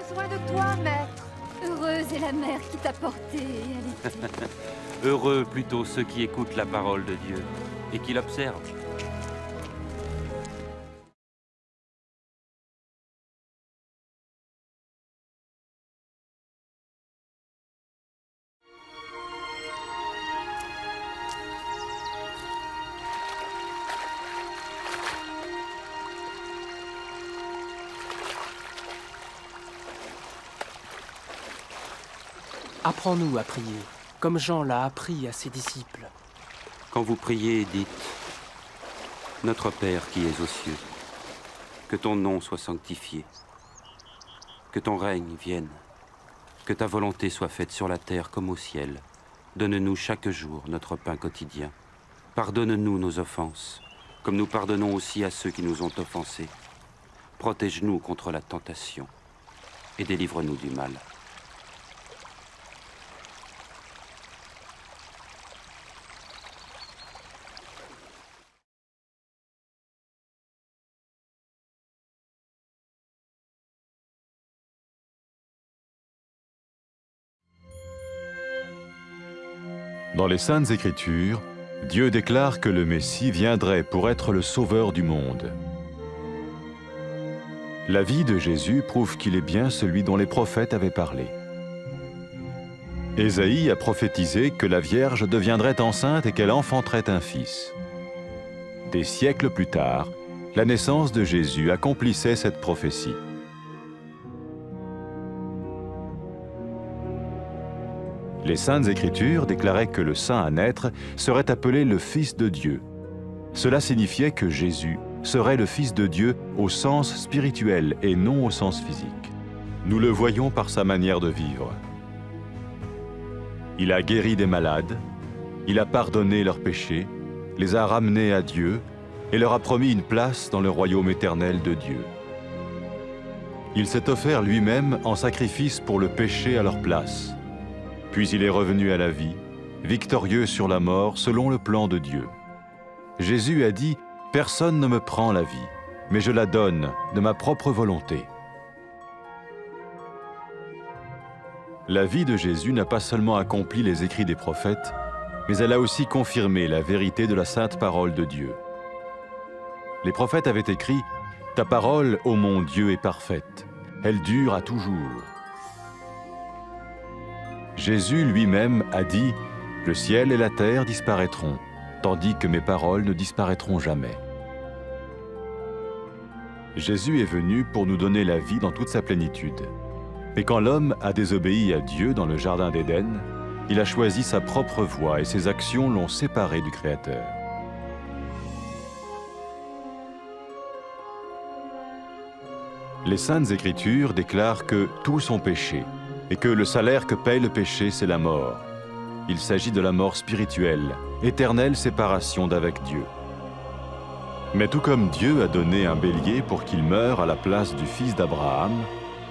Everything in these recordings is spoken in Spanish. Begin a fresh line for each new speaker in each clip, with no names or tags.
besoin de toi, maître. Heureuse est la mère qui t'a porté et allaitée.
Heureux plutôt ceux qui écoutent la parole de Dieu et qui l'observent.
Apprends-nous à prier, comme Jean l'a appris à ses disciples.
Quand vous priez, dites « Notre Père qui es aux cieux, que ton nom soit sanctifié, que ton règne vienne, que ta volonté soit faite sur la terre comme au ciel. Donne-nous chaque jour notre pain quotidien. Pardonne-nous nos offenses, comme nous pardonnons aussi à ceux qui nous ont offensés. Protège-nous contre la tentation et délivre-nous du mal. »
Dans les Saintes Écritures, Dieu déclare que le Messie viendrait pour être le sauveur du monde. La vie de Jésus prouve qu'il est bien celui dont les prophètes avaient parlé. Ésaïe a prophétisé que la Vierge deviendrait enceinte et qu'elle enfanterait un fils. Des siècles plus tard, la naissance de Jésus accomplissait cette prophétie. Les Saintes Écritures déclaraient que le saint à naître serait appelé le Fils de Dieu. Cela signifiait que Jésus serait le Fils de Dieu au sens spirituel et non au sens physique. Nous le voyons par sa manière de vivre. Il a guéri des malades, il a pardonné leurs péchés, les a ramenés à Dieu et leur a promis une place dans le royaume éternel de Dieu. Il s'est offert lui-même en sacrifice pour le péché à leur place. Puis il est revenu à la vie, victorieux sur la mort selon le plan de Dieu. Jésus a dit « Personne ne me prend la vie, mais je la donne de ma propre volonté. » La vie de Jésus n'a pas seulement accompli les écrits des prophètes, mais elle a aussi confirmé la vérité de la sainte parole de Dieu. Les prophètes avaient écrit « Ta parole, ô mon Dieu, est parfaite, elle dure à toujours. » Jésus lui-même a dit « Le ciel et la terre disparaîtront, tandis que mes paroles ne disparaîtront jamais. » Jésus est venu pour nous donner la vie dans toute sa plénitude. Et quand l'homme a désobéi à Dieu dans le jardin d'Éden, il a choisi sa propre voie et ses actions l'ont séparé du Créateur. Les Saintes Écritures déclarent que tous ont péché et que le salaire que paye le péché, c'est la mort. Il s'agit de la mort spirituelle, éternelle séparation d'avec Dieu. Mais tout comme Dieu a donné un bélier pour qu'il meure à la place du fils d'Abraham,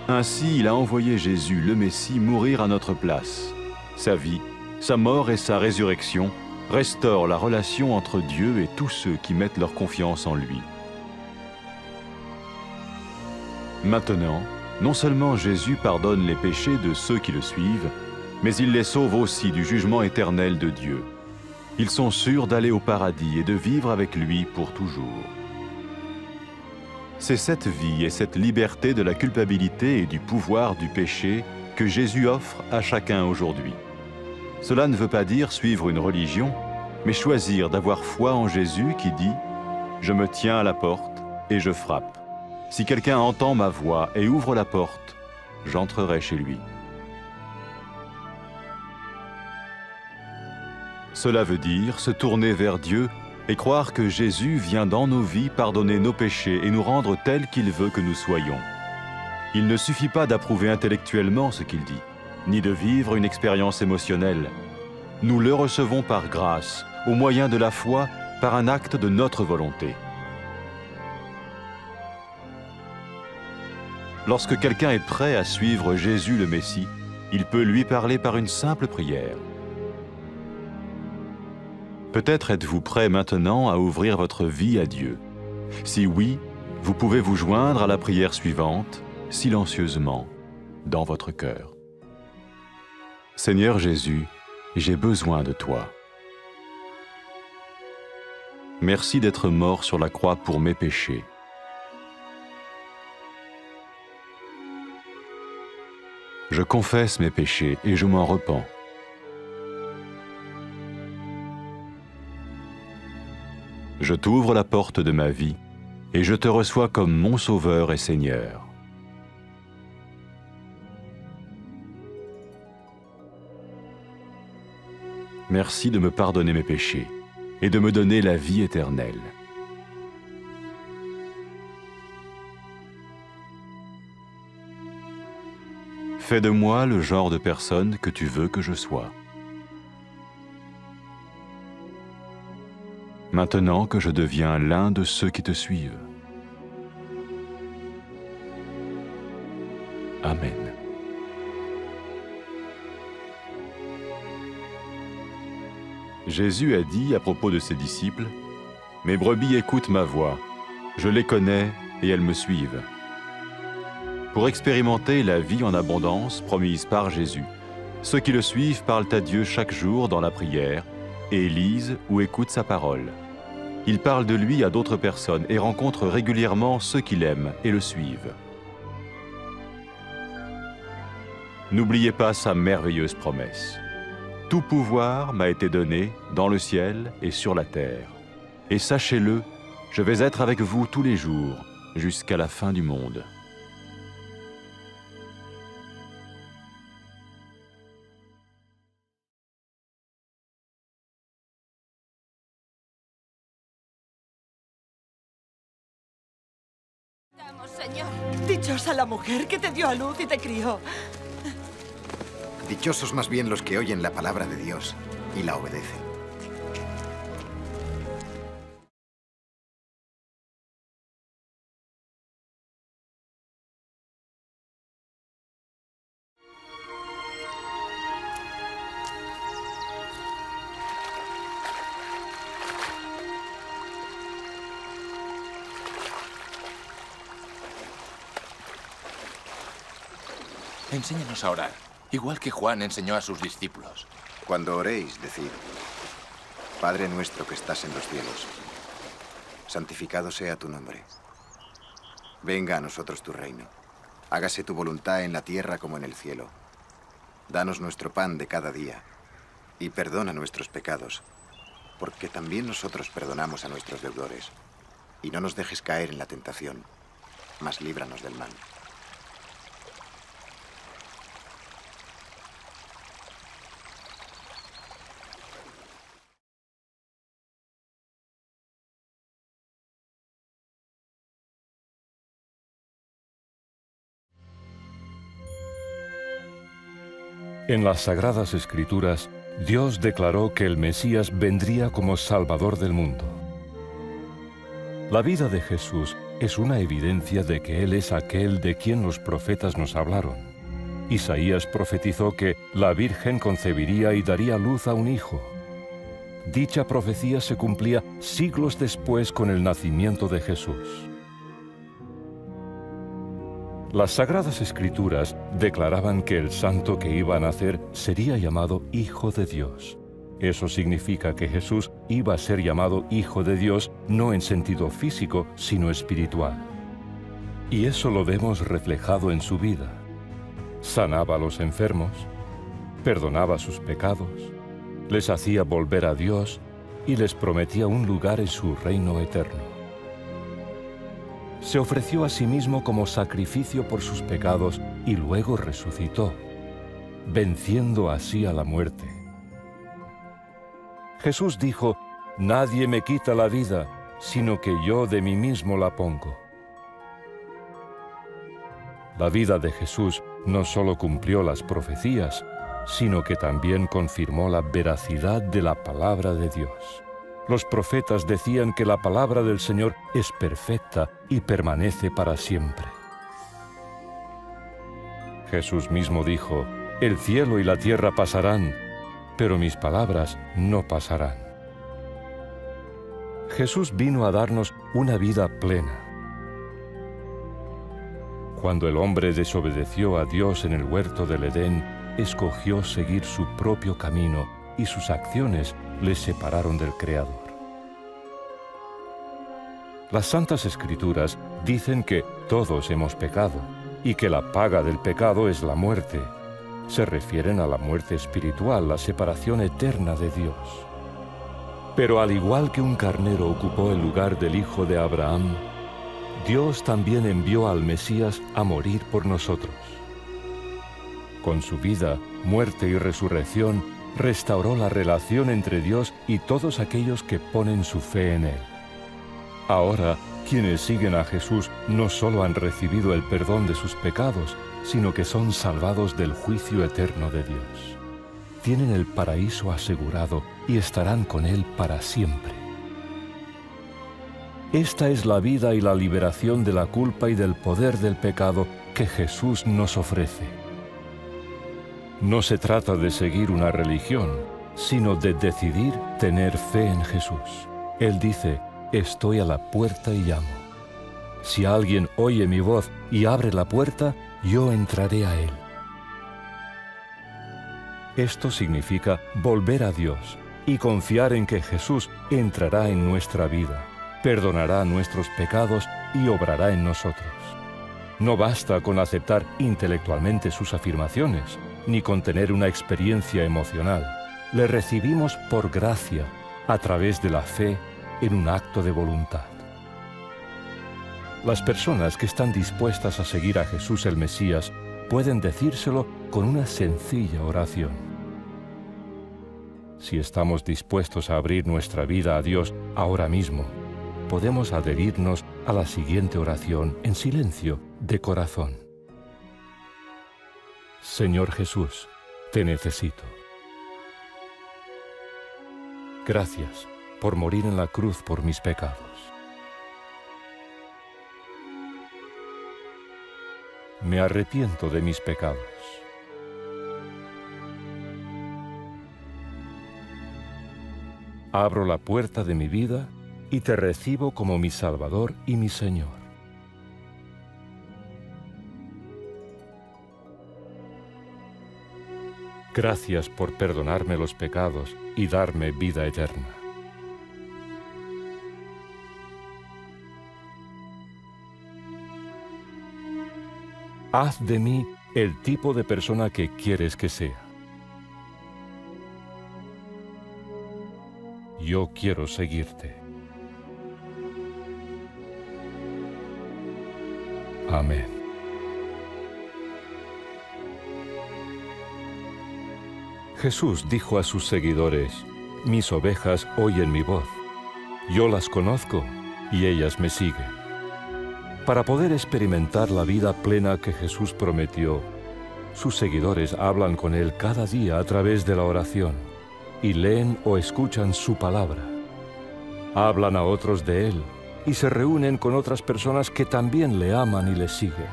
ainsi il a envoyé Jésus, le Messie, mourir à notre place. Sa vie, sa mort et sa résurrection restaurent la relation entre Dieu et tous ceux qui mettent leur confiance en lui. Maintenant, non seulement Jésus pardonne les péchés de ceux qui le suivent, mais il les sauve aussi du jugement éternel de Dieu. Ils sont sûrs d'aller au paradis et de vivre avec lui pour toujours. C'est cette vie et cette liberté de la culpabilité et du pouvoir du péché que Jésus offre à chacun aujourd'hui. Cela ne veut pas dire suivre une religion, mais choisir d'avoir foi en Jésus qui dit « Je me tiens à la porte et je frappe. Si quelqu'un entend ma voix et ouvre la porte, j'entrerai chez lui. » Cela veut dire se tourner vers Dieu et croire que Jésus vient dans nos vies pardonner nos péchés et nous rendre tels qu'il veut que nous soyons. Il ne suffit pas d'approuver intellectuellement ce qu'il dit, ni de vivre une expérience émotionnelle. Nous le recevons par grâce, au moyen de la foi, par un acte de notre volonté. Lorsque quelqu'un est prêt à suivre Jésus le Messie, il peut lui parler par une simple prière. Peut-être êtes-vous prêt maintenant à ouvrir votre vie à Dieu. Si oui, vous pouvez vous joindre à la prière suivante, silencieusement. dans votre cœur. Seigneur Jésus, j'ai besoin de toi. Merci d'être mort sur la croix pour mes péchés. Je confesse mes péchés et je m'en repens. Je t'ouvre la porte de ma vie et je te reçois comme mon Sauveur et Seigneur. Merci de me pardonner mes péchés et de me donner la vie éternelle. Fais de moi le genre de personne que tu veux que je sois. Maintenant que je deviens l'un de ceux qui te suivent. Amen. Jésus a dit à propos de ses disciples, « Mes brebis écoutent ma voix, je les connais et elles me suivent. » Pour expérimenter la vie en abondance promise par Jésus, ceux qui le suivent parlent à Dieu chaque jour dans la prière et lisent ou écoutent sa parole. Ils parlent de lui à d'autres personnes et rencontrent régulièrement ceux qui l'aiment et le suivent. N'oubliez pas sa merveilleuse promesse. Tout pouvoir m'a été donné dans le ciel et sur la terre. Et sachez-le, je vais être avec vous tous les jours, jusqu'à la fin du monde.
Señor.
Dichosa la mujer que te dio a luz y te crió.
Dichosos más bien los que oyen la palabra de Dios y la obedecen.
Enséñanos a orar, igual que Juan enseñó a sus discípulos.
Cuando oréis, decid, Padre nuestro que estás en los cielos, santificado sea tu nombre. Venga a nosotros tu reino. Hágase tu voluntad en la tierra como en el cielo. Danos nuestro pan de cada día y perdona nuestros pecados, porque también nosotros perdonamos a nuestros deudores. Y no nos dejes caer en la tentación, mas líbranos del mal.
En las Sagradas Escrituras, Dios declaró que el Mesías vendría como Salvador del mundo. La vida de Jesús es una evidencia de que Él es aquel de quien los profetas nos hablaron. Isaías profetizó que la Virgen concebiría y daría luz a un hijo. Dicha profecía se cumplía siglos después con el nacimiento de Jesús. Las Sagradas Escrituras declaraban que el santo que iba a nacer sería llamado Hijo de Dios. Eso significa que Jesús iba a ser llamado Hijo de Dios no en sentido físico, sino espiritual. Y eso lo vemos reflejado en su vida. Sanaba a los enfermos, perdonaba sus pecados, les hacía volver a Dios y les prometía un lugar en su reino eterno. Se ofreció a sí mismo como sacrificio por sus pecados y luego resucitó, venciendo así a la muerte. Jesús dijo, «Nadie me quita la vida, sino que yo de mí mismo la pongo». La vida de Jesús no solo cumplió las profecías, sino que también confirmó la veracidad de la palabra de Dios. Los profetas decían que la palabra del Señor es perfecta y permanece para siempre. Jesús mismo dijo, «El cielo y la tierra pasarán, pero mis palabras no pasarán». Jesús vino a darnos una vida plena. Cuando el hombre desobedeció a Dios en el huerto del Edén, escogió seguir su propio camino y sus acciones le separaron del Creador. Las Santas Escrituras dicen que todos hemos pecado y que la paga del pecado es la muerte. Se refieren a la muerte espiritual, la separación eterna de Dios. Pero al igual que un carnero ocupó el lugar del hijo de Abraham, Dios también envió al Mesías a morir por nosotros. Con su vida, muerte y resurrección, restauró la relación entre Dios y todos aquellos que ponen su fe en Él. Ahora, quienes siguen a Jesús no solo han recibido el perdón de sus pecados, sino que son salvados del juicio eterno de Dios. Tienen el paraíso asegurado y estarán con Él para siempre. Esta es la vida y la liberación de la culpa y del poder del pecado que Jesús nos ofrece. No se trata de seguir una religión, sino de decidir tener fe en Jesús. Él dice: estoy a la puerta y llamo. Si alguien oye mi voz y abre la puerta, yo entraré a él. Esto significa volver a Dios y confiar en que Jesús entrará en nuestra vida, perdonará nuestros pecados y obrará en nosotros. No basta con aceptar intelectualmente sus afirmaciones, ni con tener una experiencia emocional. Le recibimos por gracia, a través de la fe, en un acto de voluntad. Las personas que están dispuestas a seguir a Jesús el Mesías pueden decírselo con una sencilla oración. Si estamos dispuestos a abrir nuestra vida a Dios ahora mismo, podemos adherirnos a la siguiente oración en silencio, de corazón. Señor Jesús, te necesito. Gracias por morir en la cruz por mis pecados. Me arrepiento de mis pecados. Abro la puerta de mi vida y te recibo como mi Salvador y mi Señor. Gracias por perdonarme los pecados y darme vida eterna. Haz de mí el tipo de persona que quieres que sea. Yo quiero seguirte. Amén. Jesús dijo a sus seguidores: mis ovejas oyen mi voz. Yo las conozco y ellas me siguen. Para poder experimentar la vida plena que Jesús prometió, sus seguidores hablan con Él cada día a través de la oración y leen o escuchan su palabra. Hablan a otros de Él y se reúnen con otras personas que también le aman y le siguen.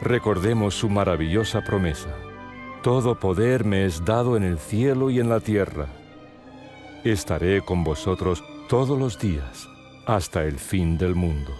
Recordemos su maravillosa promesa: todo poder me es dado en el cielo y en la tierra. Estaré con vosotros todos los días hasta el fin del mundo.